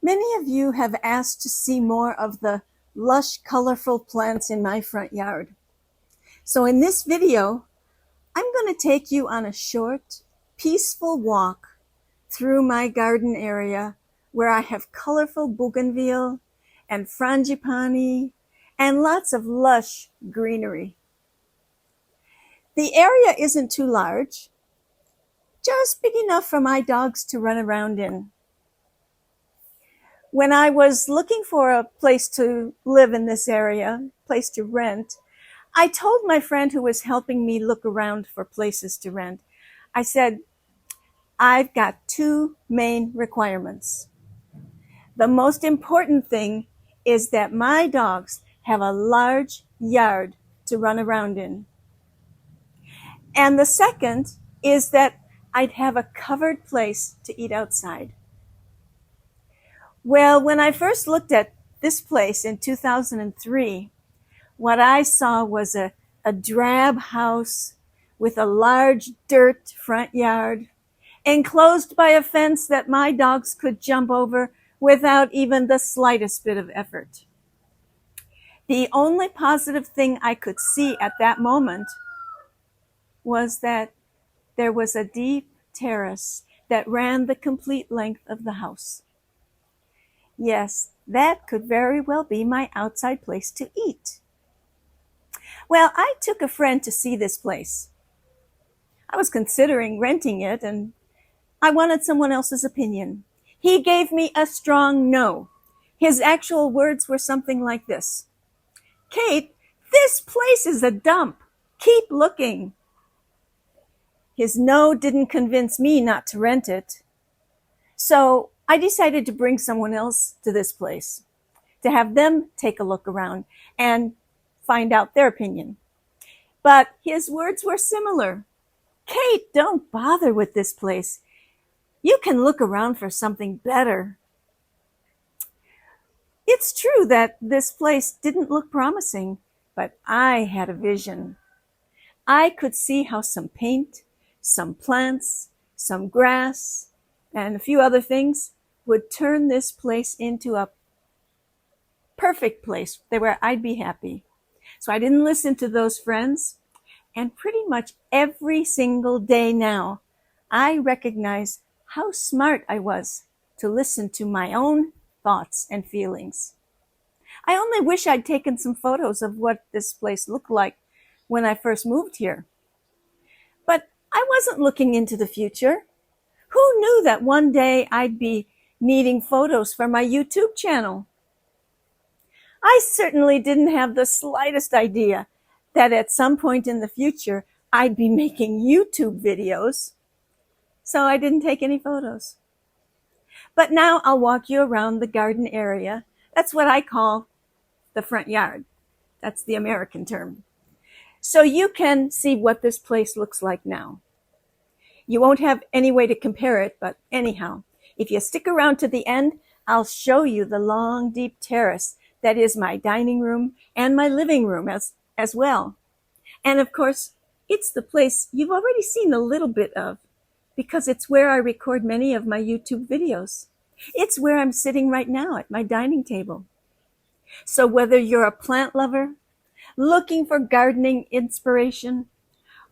Many of you have asked to see more of the lush, colorful plants in my front yard. So in this video, I'm going to take you on a short, peaceful walk through my garden area where I have colorful bougainvillea and frangipani and lots of lush greenery. The area isn't too large, just big enough for my dogs to run around in. When I was looking for a place to live in this area, place to rent, I told my friend who was helping me look around for places to rent, I said, I've got two main requirements. The most important thing is that my dogs have a large yard to run around in. And the second is that I'd have a covered place to eat outside. Well, when I first looked at this place in 2003, what I saw was a drab house with a large dirt front yard, enclosed by a fence that my dogs could jump over without even the slightest bit of effort. The only positive thing I could see at that moment was that there was a deep terrace that ran the complete length of the house. Yes, that could very well be my outside place to eat. Well, I took a friend to see this place. I was considering renting it, and I wanted someone else's opinion. He gave me a strong no. His actual words were something like this: Kate, this place is a dump. Keep looking. His no didn't convince me not to rent it. So I decided to bring someone else to this place, to have them take a look around and find out their opinion. But his words were similar. Kate, don't bother with this place. You can look around for something better. It's true that this place didn't look promising, but I had a vision. I could see how some paint, some plants, some grass, and a few other things would turn this place into a perfect place where I'd be happy. So I didn't listen to those friends. And pretty much every single day now, I recognize how smart I was to listen to my own thoughts and feelings. I only wish I'd taken some photos of what this place looked like when I first moved here. But I wasn't looking into the future. Who knew that one day I'd be needing photos for my YouTube channel? I certainly didn't have the slightest idea that at some point in the future, I'd be making YouTube videos. So I didn't take any photos. But now I'll walk you around the garden area. That's what I call the front yard. That's the American term. So you can see what this place looks like now. You won't have any way to compare it, but anyhow, if you stick around to the end, I'll show you the long, deep terrace that is my dining room and my living room as well. And of course, it's the place you've already seen a little bit of because it's where I record many of my YouTube videos. It's where I'm sitting right now at my dining table. So whether you're a plant lover, looking for gardening inspiration,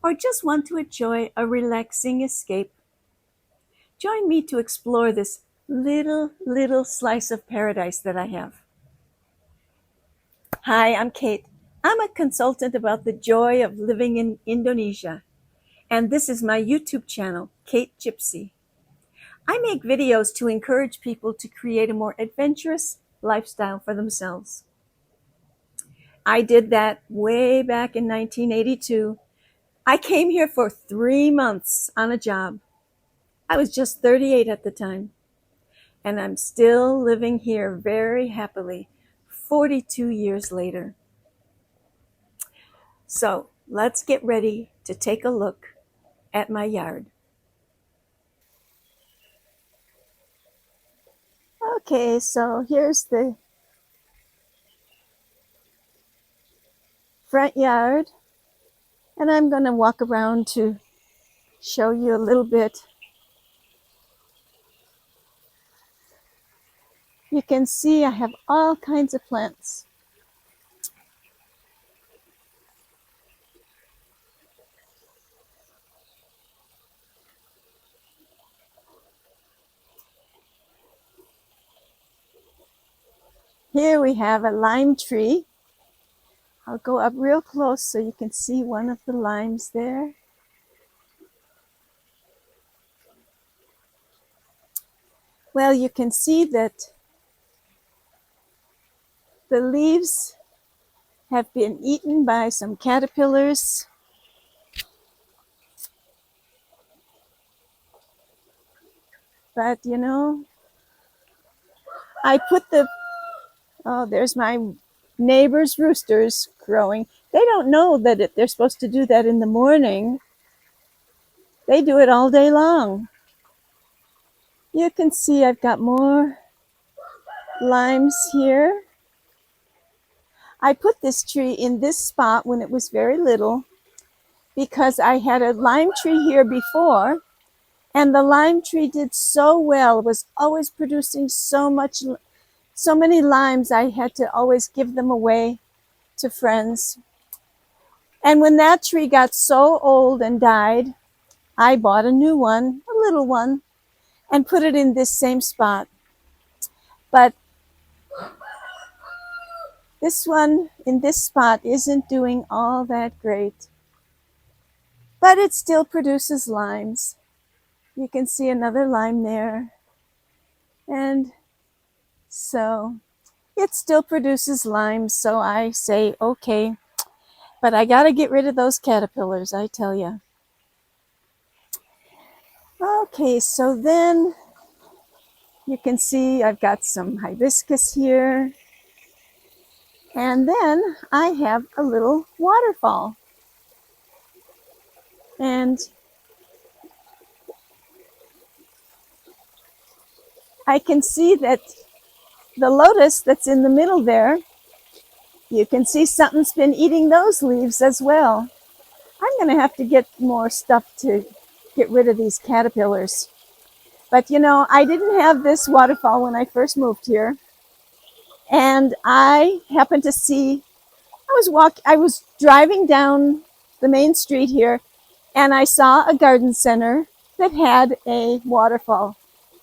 or just want to enjoy a relaxing escape, join me to explore this little slice of paradise that I have. Hi, I'm Kate. I'm a consultant about the joy of living in Indonesia, and this is my YouTube channel, KateGypsy. I make videos to encourage people to create a more adventurous lifestyle for themselves. I did that way back in 1982. I came here for 3 months on a job. I was just 38 at the time, and I'm still living here very happily 42 years later. So let's get ready to take a look at my yard. Okay, so here's the front yard, and I'm going to walk around to show you a little bit You can see I have all kinds of plants. Here we have a lime tree. I'll go up real close so you can see one of the limes there. Well, you can see that the leaves have been eaten by some caterpillars. But you know, I put the, oh, there's my neighbor's roosters crowing. They don't know that they're supposed to do that in the morning. They do it all day long. You can see I've got more limes here. I put this tree in this spot when it was very little because I had a lime tree here before, and the lime tree did so well, was always producing so many limes. I had to always give them away to friends. And when that tree got so old and died, I bought a new one, a little one, and put it in this same spot. But this one in this spot isn't doing all that great. But it still produces limes. You can see another lime there. And so it still produces limes. So I say, okay, but I got to get rid of those caterpillars, I tell you. Okay, so then you can see I've got some hibiscus here. And then I have a little waterfall. And I can see that the lotus that's in the middle there, you can see something's been eating those leaves as well. I'm going to have to get more stuff to get rid of these caterpillars. But you know, I didn't have this waterfall when I first moved here. And I happened to see, I was driving down the main street here, and I saw a garden center that had a waterfall.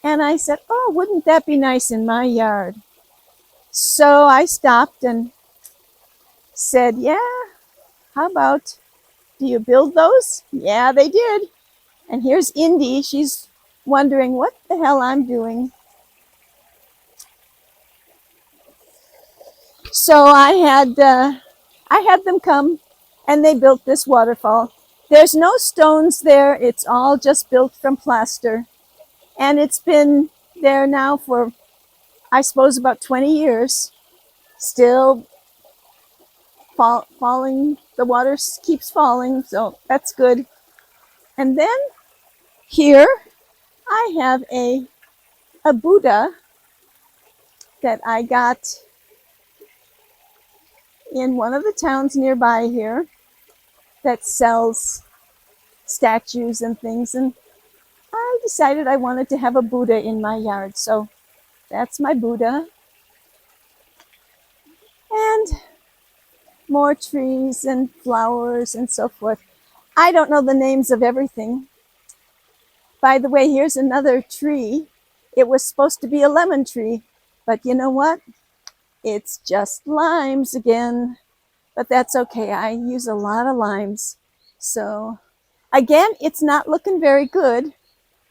And I said, oh, wouldn't that be nice in my yard? So I stopped and said, yeah, how about, do you build those? Yeah, they did. And here's Indy. She's wondering what the hell I'm doing. So I had them come, and they built this waterfall. There's no stones there. It's all just built from plaster. And it's been there now for, I suppose, about 20 years. Still falling. The water keeps falling, so that's good. And then here I have a Buddha that I got in one of the towns nearby here that sells statues and things. And I decided I wanted to have a Buddha in my yard. So that's my Buddha. And more trees and flowers and so forth. I don't know the names of everything. By the way, here's another tree. It was supposed to be a lemon tree, but you know what? It's just limes again. But that's okay. I use a lot of limes. So again, it's not looking very good,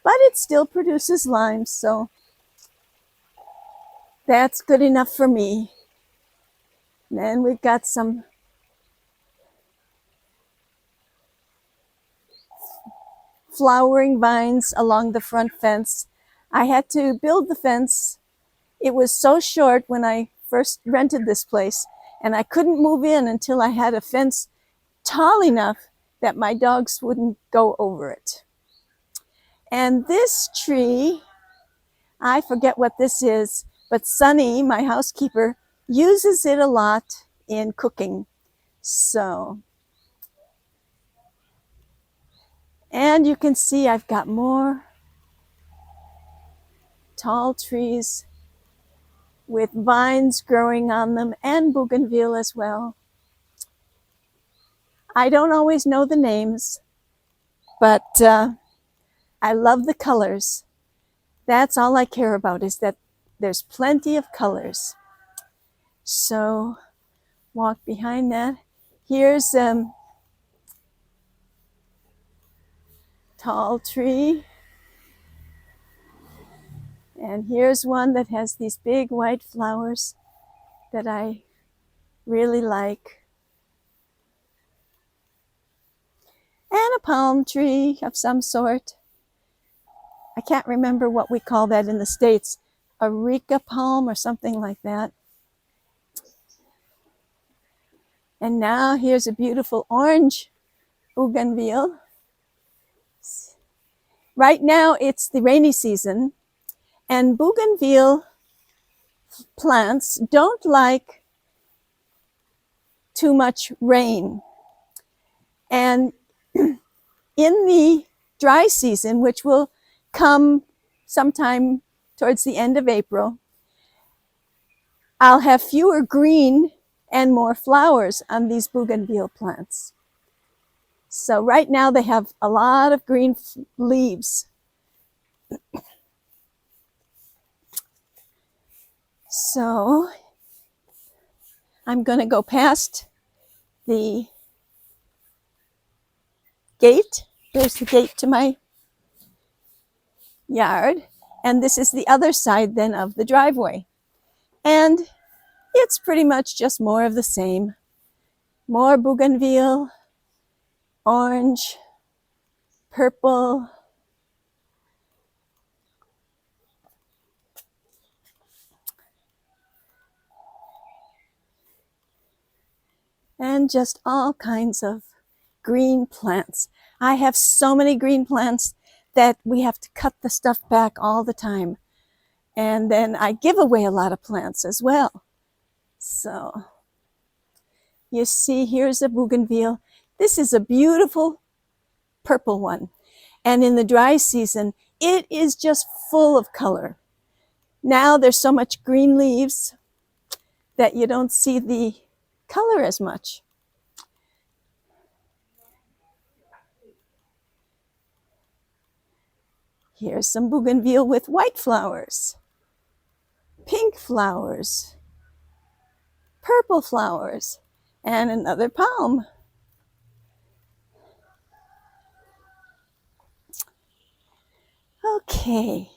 but it still produces limes. So that's good enough for me. And then we've got some flowering vines along the front fence. I had to build the fence. It was so short when I first rented this place, and I couldn't move in until I had a fence tall enough that my dogs wouldn't go over it. And this tree, I forget what this is, but Sunny, my housekeeper, uses it a lot in cooking. So, and you can see I've got more tall trees with vines growing on them and bougainvillea as well. I don't always know the names, but I love the colors. That's all I care about, is that there's plenty of colors. So walk behind that. Here's tall tree. And here's one that has these big white flowers that I really like. And a palm tree of some sort. I can't remember what we call that in the States. Areca palm or something like that. And now here's a beautiful orange bougainvillea. Right now it's the rainy season, and bougainvillea plants don't like too much rain. And in the dry season, which will come sometime towards the end of April, I'll have fewer green and more flowers on these bougainvillea plants. So right now they have a lot of green leaves. So I'm going to go past the gate. There's the gate to my yard. And this is the other side then of the driveway. And it's pretty much just more of the same. More bougainvillea, orange, purple, and just all kinds of green plants. I have so many green plants that we have to cut the stuff back all the time. And then I give away a lot of plants as well. So you see, here's a bougainvillea. This is a beautiful purple one. And in the dry season, it is just full of color. Now there's so much green leaves that you don't see the color as much. Here's some bougainvillea with white flowers, pink flowers, purple flowers, and another palm. Okay,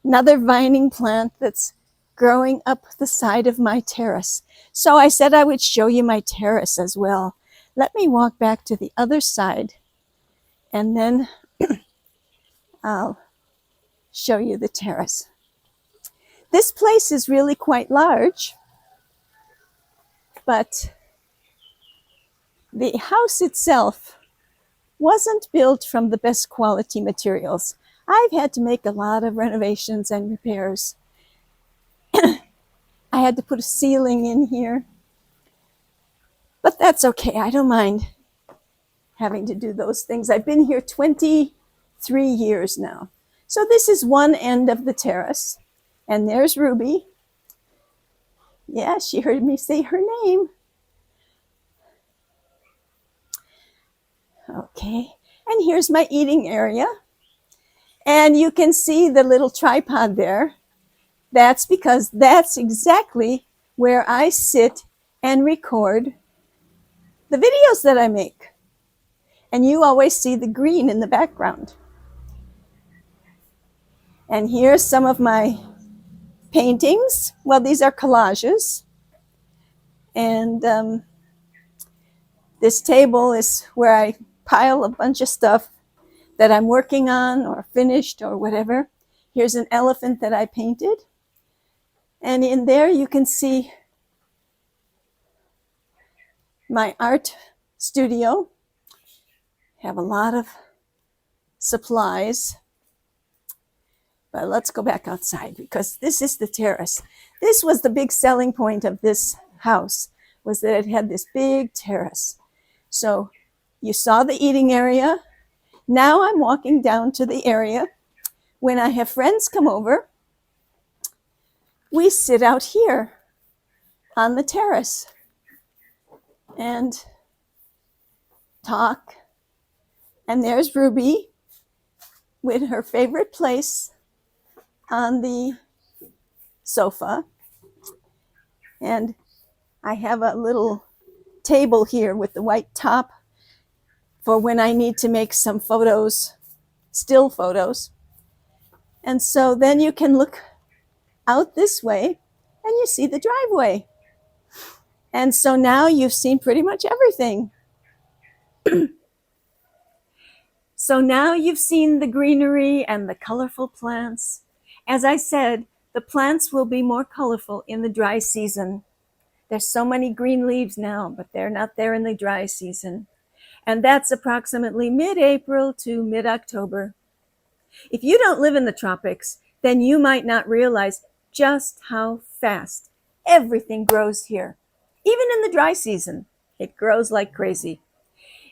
another vining plant that's growing up the side of my terrace. So I said I would show you my terrace as well. Let me walk back to the other side, and then I'll show you the terrace. This place is really quite large, but the house itself wasn't built from the best quality materials. I've had to make a lot of renovations and repairs. I had to put a ceiling in here, but that's okay. I don't mind having to do those things. I've been here 23 years now. So this is one end of the terrace, and there's Ruby. Yeah, she heard me say her name. Okay, and here's my eating area. And you can see the little tripod there. That's because that's exactly where I sit and record the videos that I make. And you always see the green in the background. And here's some of my paintings. Well, these are collages. And this table is where I pile a bunch of stuff that I'm working on or finished or whatever. Here's an elephant that I painted. And in there you can see my art studio. Have a lot of supplies. But let's go back outside, because this is the terrace. This was the big selling point of this house, was that it had this big terrace. So you saw the eating area. Now I'm walking down to the area when I have friends come over. we sit out here on the terrace and talk. And there's Ruby with her favorite place on the sofa. And I have a little table here with the white top for when I need to make some photos, still photos. And so then you can look out this way and you see the driveway. And so now you've seen pretty much everything. So now you've seen the greenery and the colorful plants. As I said, the plants will be more colorful in the dry season. There's so many green leaves now, but they're not there in the dry season. And that's approximately mid-April to mid-October. If you don't live in the tropics, then you might not realize just how fast everything grows here. Even in the dry season, it grows like crazy.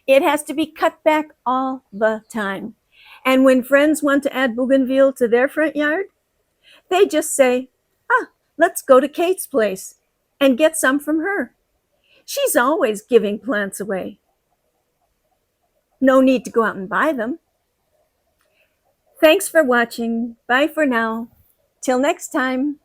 It has to be cut back all the time. And when friends want to add bougainvillea to their front yard, they just say, let's go to Kate's place and get some from her. She's always giving plants away. No need to go out and buy them. Thanks for watching. Bye for now. Till next time.